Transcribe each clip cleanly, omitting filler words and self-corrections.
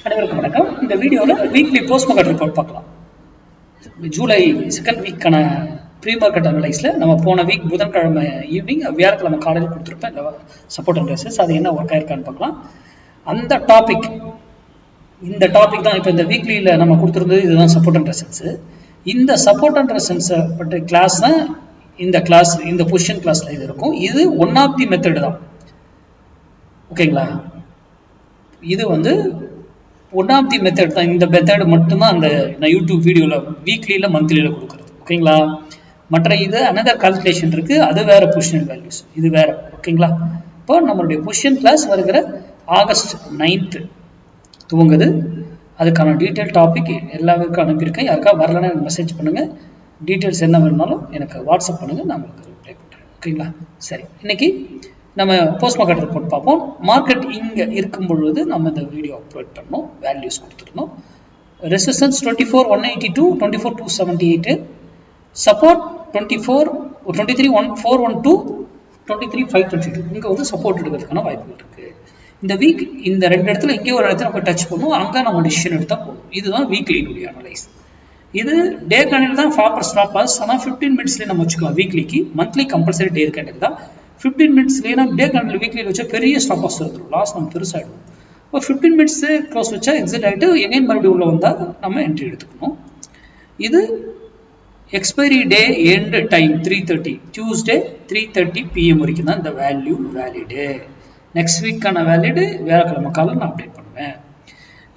அனைவருக்கும் வணக்கம். இந்த வீடியோவில் வீக்லி போஸ்ட் மார்க்கெட் ரிப்போர்ட் பார்க்கலாம். ஜூலை செகண்ட் வீக்கான ப்ரீ மார்க்கெட் அனலைஸில் நம்ம போன வீக் புதன்கிழமை ஈவினிங் வியாழக்கிழமை காலையில் கொடுத்துருப்பேன் சப்போர்ட் அண்ட் ரெசிஸ்டன்ஸ். அது என்ன ஒர்க் ஆயிருக்கான்னு பார்க்கலாம். அந்த டாபிக் இந்த டாபிக் தான் இப்போ இந்த வீக்லியில் நம்ம கொடுத்துருந்தது. இதுதான் சப்போர்ட் அண்ட் ரெசிஸ்டன்ஸ். இந்த சப்போர்ட் அண்ட் ரெசிஸ்டன்ஸை பற்றி கிளாஸ் தான் இந்த பொசிஷன் கிளாஸில் இது இருக்கும். இது ஒன் ஆஃப் தி மெத்தட் தான். ஓகேங்களா? இது ஒன் ஆஃப் தி மெத்தட் தான். இந்த மெத்தட் மட்டும்தான் அந்த நான் யூடியூப் வீடியோவில் வீக்லியில் மந்த்லியில் கொடுக்குறது. ஓகேங்களா? மற்ற இது அனதர் கால்குலேஷன் இருக்குது. அது வேறு பொசிஷன் வேல்யூஸ், இது வேறு. ஓகேங்களா? இப்போ நம்மளுடைய பொசிஷன் கிளாஸ் வருகிற ஆகஸ்ட் 9th துவங்குது. அதுக்கான டீட்டெயில் டாபிக் எல்லாருக்கும் அனுப்பியிருக்கேன். யாருக்கா வரலன்னா எனக்கு மெசேஜ் பண்ணுங்கள். டீட்டெயில்ஸ் என்ன வேணுனாலும் எனக்கு வாட்ஸ்அப் பண்ணுங்கள், நான் உங்களுக்கு ரிப்ளை பண்ணுறேன். ஓகேங்களா? சரி, இன்னைக்கு நம்ம போஸ்ட் மார்க்கெட் ரிப்போர்ட் பார்ப்போம். மார்க்கெட் இங்கே இருக்கும் பொழுது நம்ம இந்த வீடியோ அப்லோட் பண்ணோம், வேல்யூஸ் கொடுத்துருந்தோம். Resistance 24,182, 24,278, support 23,412, 23,522. இங்கே சப்போர்ட் எடுக்கிறதுக்கான வாய்ப்புகள் இருக்கு. இந்த வீக் இந்த ரெண்டு இடத்துல இங்கே ஒரு இடத்துல நம்ம டச் பண்ணுவோம், அங்கே நம்ம டிசிஷன் எடுத்தால் போதும். இதுதான் வீக்லியினுடைய அனலைஸ். இது டே கேண்டில் தான் ஃபாப்பர் ஸ்டாப் லாஸ். ஆனால் 15 மினிட்ஸ்லேயே நம்ம வச்சுக்கலாம். வீக்லிக்கு மந்த்லி கம்பல்சரி டே கேண்டில் தான். 15 மினிட்ஸ்லேயே நம்ம டே கேண்டில் வீக்லியில் வச்சா பெரிய ஸ்டாப் லாஸ் வந்துடும், லாஸ் நம்ம பெருசாகிடும். இப்போ 15 மினிட்ஸ் க்ளோஸ் வச்சா எக்ஸிட் ஆகிட்டு எகைன் மறுபடியும் உள்ள வந்தால் நம்ம என்ட்ரி எடுத்துக்கணும். இது எக்ஸ்பைரி டே எண்ட் டைம் 3:30 டியூஸ்டே 3:30 PM வரைக்கும் தான் இந்த வேல்யூ வேலிடு. நெக்ஸ்ட் வீக்கான வேலிடு வியாழக்கிழமை காலையில் நான் அப்டேட் பண்ணுவேன்.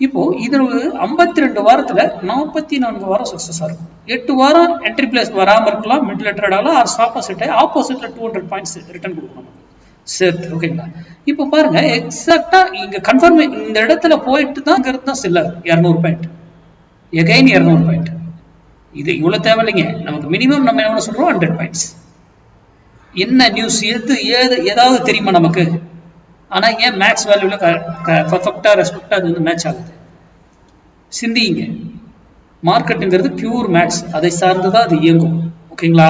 இப்போ இது 52 வாரத்தில் 44 வாரம் சக்ஸஸாக இருக்கும். 8 வாரம் என்ட்ரி பிளேஸ் வராமல் இருக்கலாம், மிடில் ட்ரேட் ஆகலாம், ஆர் ஸ்டாப் லாஸ் ஹிட் ஆகி ஆப்போசிட்ல 200 பாயிண்ட்ஸ் ரிட்டர்ன் கொடுக்கணும் சேர்த்து. ஓகேங்களா? இப்போ பாருங்க, எக்ஸாக்டா இங்க கன்ஃபார்ம் இந்த இடத்துல போயிட்டு தான் செல்லர் 200 பாயிண்ட், எகைன் 200 பாயிண்ட். இது இவ்வளவு தேவையில்லைங்க. நமக்கு மினிமம் நம்ம என்ன சொல்றோம், 100 பாயிண்ட்ஸ். என்ன நியூஸ், ஏதாவது தெரியுமா நமக்கு? ஆனா ஏன் மேக்ஸ் வேல்யூல பர்ஃபெக்டா ரெஸ்பெக்டா அது மேட்ச் ஆகுது? சிந்திங்க. மார்க்கெட்டுங்கிறது பியூர் மேக்ஸ், அதை சார்ந்துதான் அது இயங்கும். ஓகேங்களா?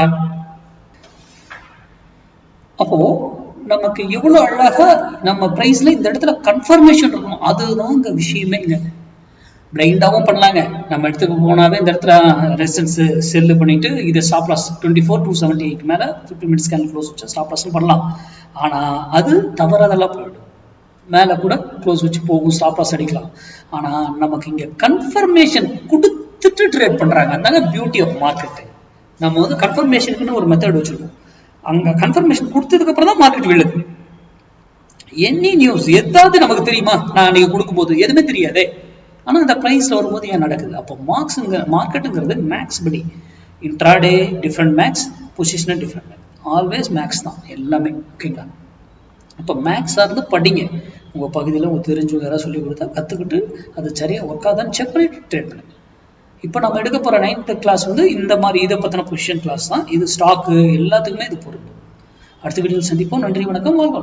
அப்போ நமக்கு எவ்வளவு அழகா நம்ம பிரைஸ்ல இந்த இடத்துல கன்ஃபர்மேஷன் இருக்கணும். அதுதான் இங்க விஷயமே. இங்க பிளைண்டாவும் பண்ணலாங்க. நம்ம இடத்துக்கு போனாவே இந்த இடத்துல ரெசிஸ்டன்ஸ் செல்லு பண்ணிட்டு இது ஸ்டாப் லாஸ் 24,278 மேல 15 மினிட்ஸ் கேண்டில் க்ளோஸ் வச்சு ஸ்டாப் லாஸ் பண்ணலாம். ஆனா அது தவறாதெல்லாம் போயிடும். மேல கூட க்ளோஸ் வச்சு போகும், ஸ்டாப் லாஸ் அடிக்கலாம். ஆனா நமக்கு இங்க கன்ஃபர்மேஷன் கொடுத்துட்டு ட்ரேட் பண்றாங்க. அதாங்க பியூட்டி ஆஃப் மார்க்கெட். நம்ம கன்ஃபர்மேஷனுக்குன்னு ஒரு மெத்தட் வச்சிருக்கோம். அங்க கன்ஃபர்மேஷன் கொடுத்ததுக்கு அப்புறம் தான் மார்க்கெட் விழுது. எனி நியூஸ் ஏதாவது நமக்கு தெரியுமா? நான் நீங்க கொடுக்கும் போது எதுவுமே தெரியாதே. ஆனா இந்த பிரைஸ்ல வரும்போது ஏன் நடக்குது? அப்போ மார்க்கெட்டுங்கிறது மேக்ஸ் படி. Intraday different max, positional different max, always max தான் எல்லாமே. ஓகேங்களா? அப்போ மேக்ஸ் சார்ந்து படிங்க. உங்க பகுதியில் உங்களுக்கு தெரிஞ்சவங்க யாராவது சொல்லி கொடுத்தா கத்துக்கிட்டு அது சரியா ஒர்க் ஆகுதான்னு செக் பண்ணிட்டு ட்ரேட் பண்ணுங்க. இப்போ நம்ம எடுக்க போற 9th கிளாஸ் இந்த மாதிரி இதை பத்தின பொசிஷன் கிளாஸ் தான். இது ஸ்டாக்கு எல்லாத்துக்குமே இது பொருந்தும். அடுத்த வீடியோவில் சந்திப்போம். நன்றி, வணக்கம், வாழ்க்கை.